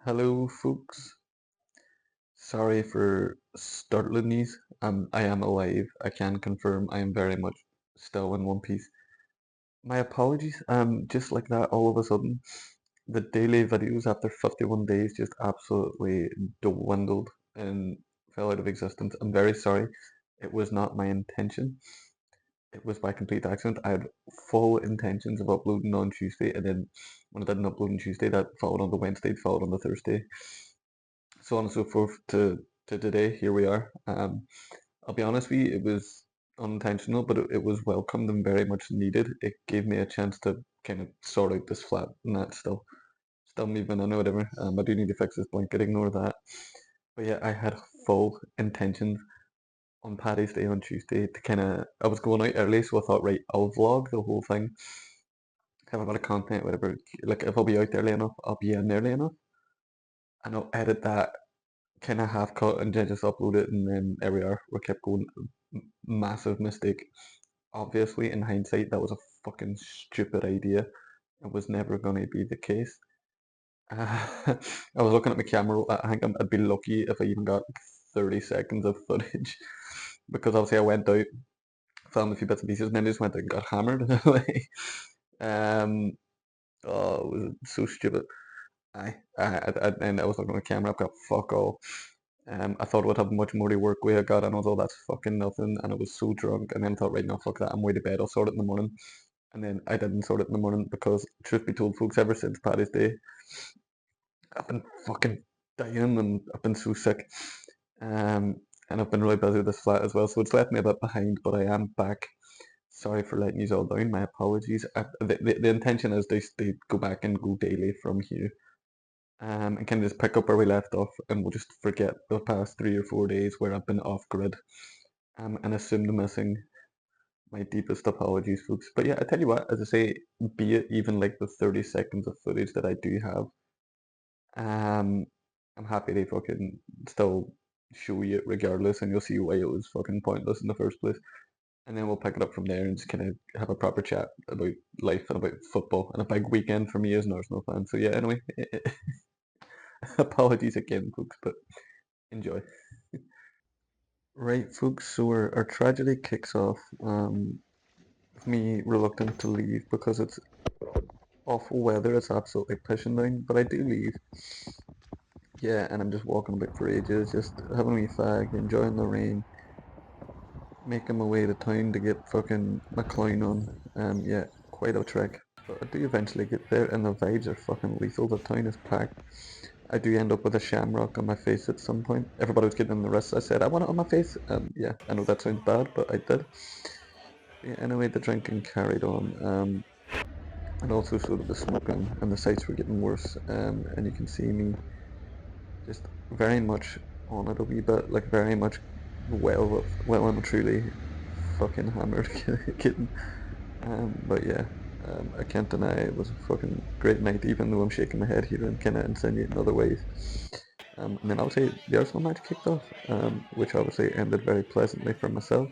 Hello, folks. Sorry for startling these. I am alive. I can confirm I am very much still in one piece. My apologies. Just like that, all of a sudden, the daily videos after 51 days just absolutely dwindled and fell out of existence. I'm very sorry. It was not my intention. It was by complete accident. I had full intentions of uploading on Tuesday, and then when I didn't upload on Tuesday, that followed on the Wednesday, it followed on the Thursday, so on and so forth to today. Here we are. I'll be honest with you, it was unintentional, but it was welcomed and very much needed. It gave me a chance to kind of sort out this flat, and that's still moving in or whatever. I do need to fix this blanket, ignore that. But yeah, I had full intentions on Paddy's Day on Tuesday to kind of, I was going out early, so I thought, right, I'll vlog the whole thing, have a bit of content, whatever. Like, if I'll be out early enough, I'll be in early enough, and I'll edit that kind of half cut and then just upload it, and then there we are. We kept going. Massive mistake. Obviously, in hindsight, that was a fucking stupid idea. It was never going to be the case. I was looking at my camera. I think I'd be lucky if I even got 30 seconds of footage because obviously I went out, filmed a few bits and pieces, and then I just went out and got hammered. um, oh, it was so stupid. And I was looking at the camera. I've got fuck all. I thought I would have much more to work with. I got and I was all that's fucking nothing, and I was so drunk. And then I thought, right now, fuck that. I'm way to bed. I'll sort it in the morning. And then I didn't sort it in the morning because, truth be told, folks, ever since Paddy's Day, I've been fucking dying and I've been so sick. And I've been really busy with this flat as well, so it's left me a bit behind. But I am back. Sorry for letting you all down. My apologies. The intention is they go back and go daily from here, and kind of just pick up where we left off, and we'll just forget the past 3 or 4 days where I've been off grid, and assume the missing. My deepest apologies, folks. But yeah, I tell you what, as I say, be it even like the 30 seconds of footage that I do have, um, I'm happy to fucking still show you it regardless, and you'll see why it was fucking pointless in the first place. And then we'll pick it up from there and just kind of have a proper chat about life and about football and a big weekend for me as an Arsenal fan. So yeah, anyway, apologies again, folks, but enjoy. Right, folks, so our tragedy kicks off with me reluctant to leave because it's awful weather, it's absolutely pissing down, but I do leave. Yeah, and I'm just walking about for ages, just having a wee fag, enjoying the rain, making my way to town to get fucking my clown on. Yeah, quite a trek. But I do eventually get there, and the vibes are fucking lethal. The town is packed. I do end up with a shamrock on my face at some point. Everybody was getting on the wrist. I said, I want it on my face. Yeah, I know that sounds bad, but I did. Yeah, anyway, the drinking carried on. And also sort of the smoking and the sights were getting worse. And you can see me just very much on it a wee bit, like very much well and truly fucking hammered kitten. But yeah, I can't deny it was a fucking great night, even though I'm shaking my head here and kind of insinuating other ways. And then obviously the Arsenal match kicked off, which obviously ended very pleasantly for myself.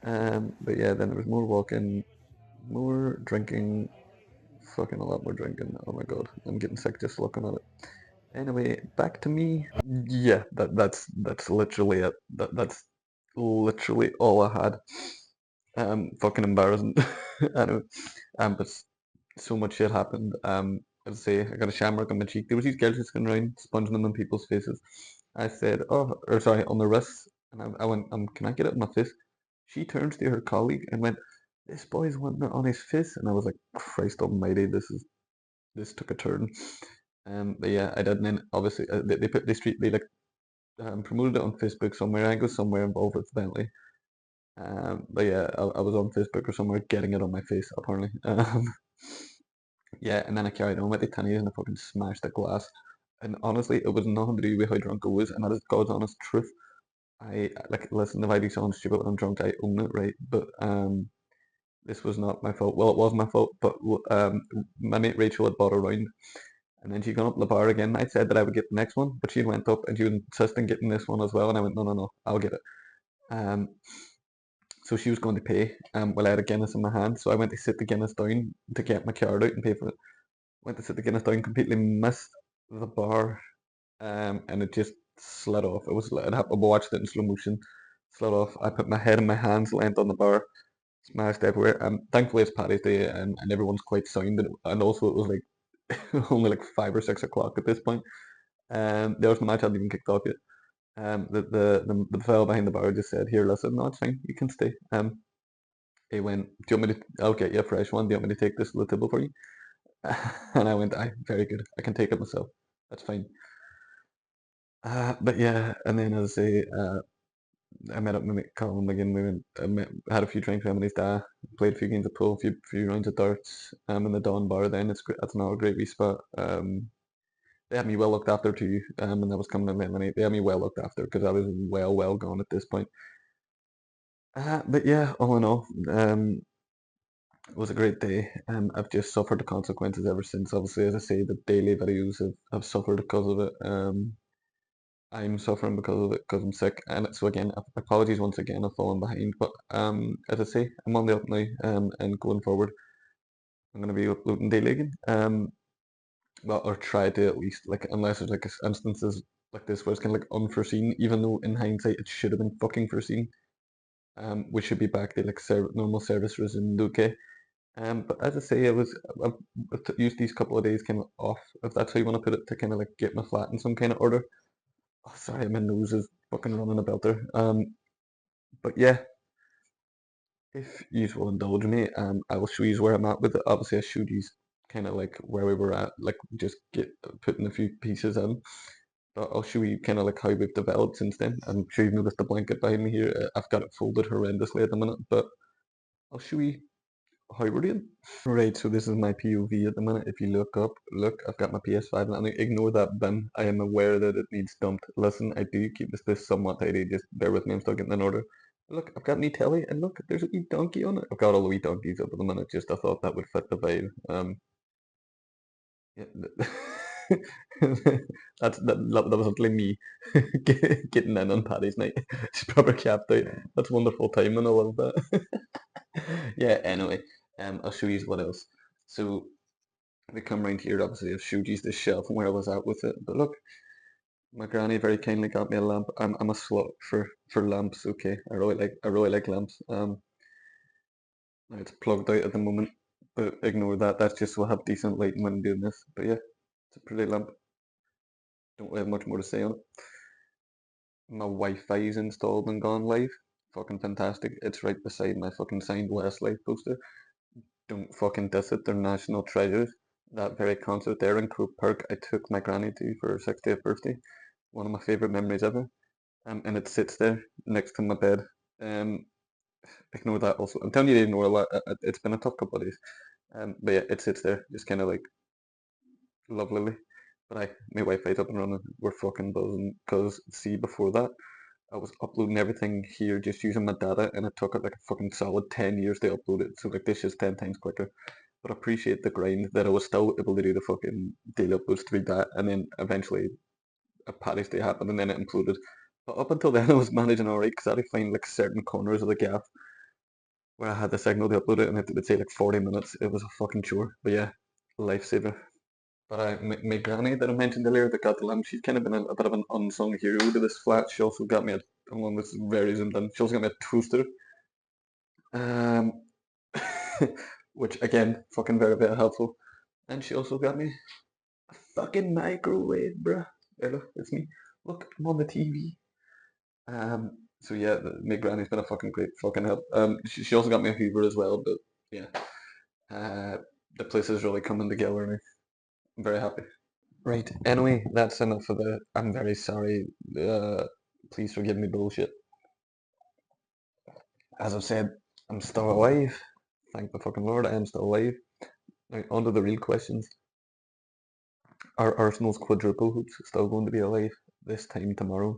But yeah, then there was more walking, more drinking, fucking a lot more drinking. Oh my god, I'm getting sick just looking at it. Anyway, back to me. Yeah, that's literally it. That's literally all I had. Fucking embarrassing. I know. But so much shit happened. As I say, I got a shamrock on my cheek. There was these girls just going around sponging them on people's faces. I said, oh, or sorry, on the wrists. And I went, can I get it on my face? She turns to her colleague and went, this boy's wanting it on his face. And I was like, Christ almighty, this took a turn. But yeah, I did, and then obviously they put they like promoted it on Facebook somewhere. I go somewhere involved with Bentley. But yeah, I was on Facebook or somewhere getting it on my face apparently. Yeah, and then I carried on with the tennies and I fucking smashed the glass. And honestly, it was nothing to do with how drunk I was, and that is God's honest truth. I like listen, if I do something stupid when I'm drunk, I own it, right? But this was not my fault. Well, it was my fault, but my mate Rachel had bought a round. And then she gone up the bar again. I said that I would get the next one, but she went up and she was insisting getting this one as well. And I went, no, no, no, I'll get it. Um, so she was going to pay. Well, I had a Guinness in my hand, so I went to sit the Guinness down to get my card out and pay for it. Went to sit the Guinness down, completely missed the bar, and it just slid off. I watched it in slow motion, slid off. I put my head in my hands, landed on the bar, smashed everywhere. Thankfully it's Paddy's Day, and everyone's quite sound, and also it was like only like 5 or 6 o'clock at this point. There was the match hadn't even kicked off yet. The fellow behind the bar just said, "Here, listen, no, it's fine, you can stay." He went, "Do you want me to? I'll get you a fresh one. Do you want me to take this to the table for you?" And I went, "Aye, very good. I can take it myself. That's fine." But yeah, and then as I say, I met up with Colin again. Had a few drinks with him and his dad. Played a few games of pool, few rounds of darts. In the Dawn Bar. Then it's great. That's another great wee spot. They had me well looked after too. And that was coming in late night. They had me well looked after because I was well gone at this point. But yeah, all in all, it was a great day. I've just suffered the consequences ever since. Obviously, as I say, the daily videos have suffered because of it. I'm suffering because of it because I'm sick, and so again, apologies once again. I've fallen behind, but as I say, I'm on the up now. And going forward, I'm going to be uploading daily again. Well, or try to at least, like, unless there's like instances like this where it's kind of like unforeseen, even though in hindsight it should have been fucking foreseen. We should be back to like normal service resumed, okay. But as I say, I've used these couple of days kind of off, if that's how you want to put it, to kind of like get my flat in some kind of order. Oh, sorry, my nose is fucking running about there. But yeah, if you will indulge me, I will show you where I'm at with it. Obviously, I showed you kind of like where we were at, like just putting a few pieces in. But I'll show you kind of like how we've developed since then. I'm sure you've noticed the blanket behind me here. I've got it folded horrendously at the minute, but I'll show you how we're doing. Right, so this is my POV at the minute. If you look up, look, I've got my PS5 and ignore that bin. I am aware that it needs dumped. Listen, I do keep this place somewhat tidy. Just bear with me, I'm still getting in order. Look, I've got me telly, and look, there's a wee donkey on it. I've got all the wee donkeys up at the minute. Just I thought that would fit the vibe. Yeah, that was actually me getting in on Paddy's night. She's proper capped out. That's wonderful timing. I love that. Yeah. Anyway, I'll show you what else. So. We come round here, obviously I've showed you the shelf and where I was at with it. But look, my granny very kindly got me a lamp. I'm a slut for lamps, okay. I really like lamps. It's plugged out at the moment, but ignore that. That's just so I have decent lighting when I'm doing this. But yeah, it's a pretty lamp. Don't really have much more to say on it. My Wi-Fi's installed and gone live. Fucking fantastic. It's right beside my fucking signed Westlife poster. Don't fucking diss it. They're national treasures. That very concert there in Croke Park, I took my granny to for her 60th birthday. One of my favourite memories ever. And it sits there next to my bed. Um, Ignore that also. I'm telling you to ignore a lot. It's been a tough couple of days. But yeah, it sits there, just kind of like lovely. But my Wi-Fi's up and running. We're fucking buzzing. Cause see, before that, I was uploading everything here just using my data, and it took it like a fucking solid 10 years to upload it. So like this is 10 times quicker. But I appreciate the grind that I was still able to do the fucking daily uploads through that, and then eventually a Paddy's Day happened, and then it imploded. But up until then, I was managing alright because I had to find like certain corners of the gaff where I had the signal to upload it, and it would say like 40 minutes. It was a fucking chore. But yeah, lifesaver. But my granny that I mentioned earlier that got the lamp, she's kind of been a bit of an unsung hero to this flat. She also got me one that's very zoomed in. She also got me a toaster, um, which again, fucking very helpful. And she also got me a fucking microwave, bruh. There, look, it's me. Look, I'm on the TV. So yeah, my granny's been a fucking great fucking help. She also got me a Hoover as well, but yeah, uh, the place is really coming together now. I'm very happy. Right. Anyway, that's enough of the. I'm very sorry. Please forgive me bullshit. As I've said, I'm still alive. Thank the fucking Lord, I am still alive. Now, on to the real questions. Are Arsenal's quadruple hoops still going to be alive this time tomorrow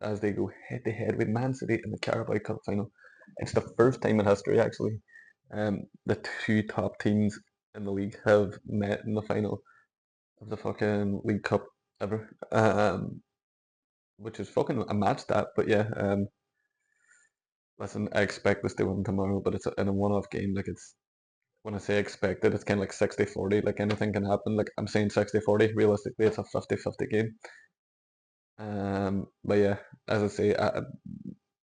as they go head to head with Man City in the Carabao Cup final? It's the first time in history, actually. The two top teams in the league have met in the final of the fucking League Cup ever, which is fucking a mad stat. But yeah, listen, I expect us to win tomorrow, but it's in a one-off game. Like when I say expected, it's kind of like 60-40. Like anything can happen. Like I'm saying 60-40. Realistically, it's a 50-50 game. But yeah, as I say, I'm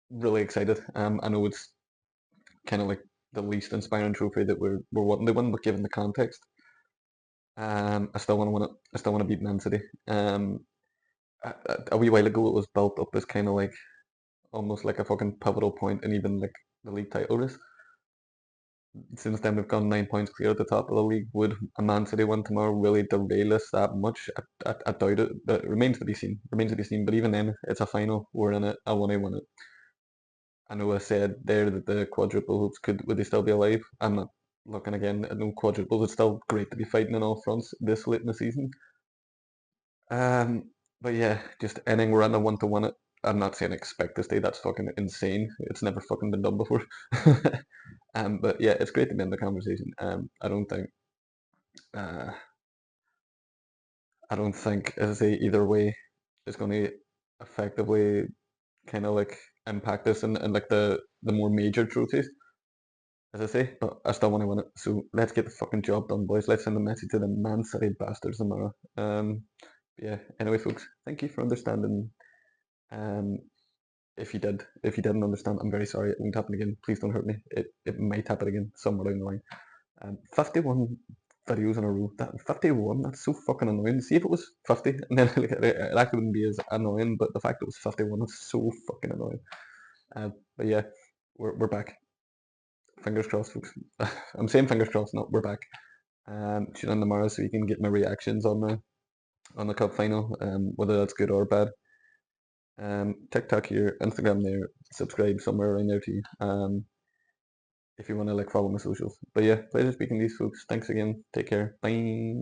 really excited. I know it's kind of like the least inspiring trophy that we're wanting to win, but given the context, I still want to win it. I still want to beat Man City. A wee while ago, it was built up as kind of like almost like a fucking pivotal point in even like the league title race. Since then, we've gone 9 points clear at the top of the league. Would a Man City win tomorrow really derail us that much? I doubt it, but it remains to be seen. Remains to be seen. But even then, it's a final. We're in it. I want to win it. I know I said there that the quadruple hopes would they still be alive? I'm not looking again at no quadruples. It's still great to be fighting in all fronts this late in the season. But yeah, just ending we're on a 1-1 it. I'm not saying expect to stay. That's fucking insane. It's never fucking been done before. But yeah, it's great to be in the conversation. Uh, I don't think, as I say, either way is going to effectively kind of like impact us in like the more major trophies, as I say. But I still want to win it. So let's get the fucking job done, boys. Let's send a message to the Man City bastards tomorrow. Yeah. Anyway, folks, thank you for understanding. Um, if you didn't understand, I'm very sorry. It won't happen again. Please don't hurt me. It might happen again somewhere down the line. 51 videos in a row. That 51, that's so fucking annoying. See if it was 50, and then like, it actually wouldn't be as annoying, but the fact it was 51, that's so fucking annoying. But yeah, we're back. Fingers crossed, folks. I'm saying fingers crossed, not we're back. Tune in tomorrow so you can get my reactions on the cup final, whether that's good or bad. TikTok here, Instagram there, subscribe somewhere around there too. If you want to like follow my socials. But yeah, pleasure speaking to these folks. Thanks again. Take care. Bye.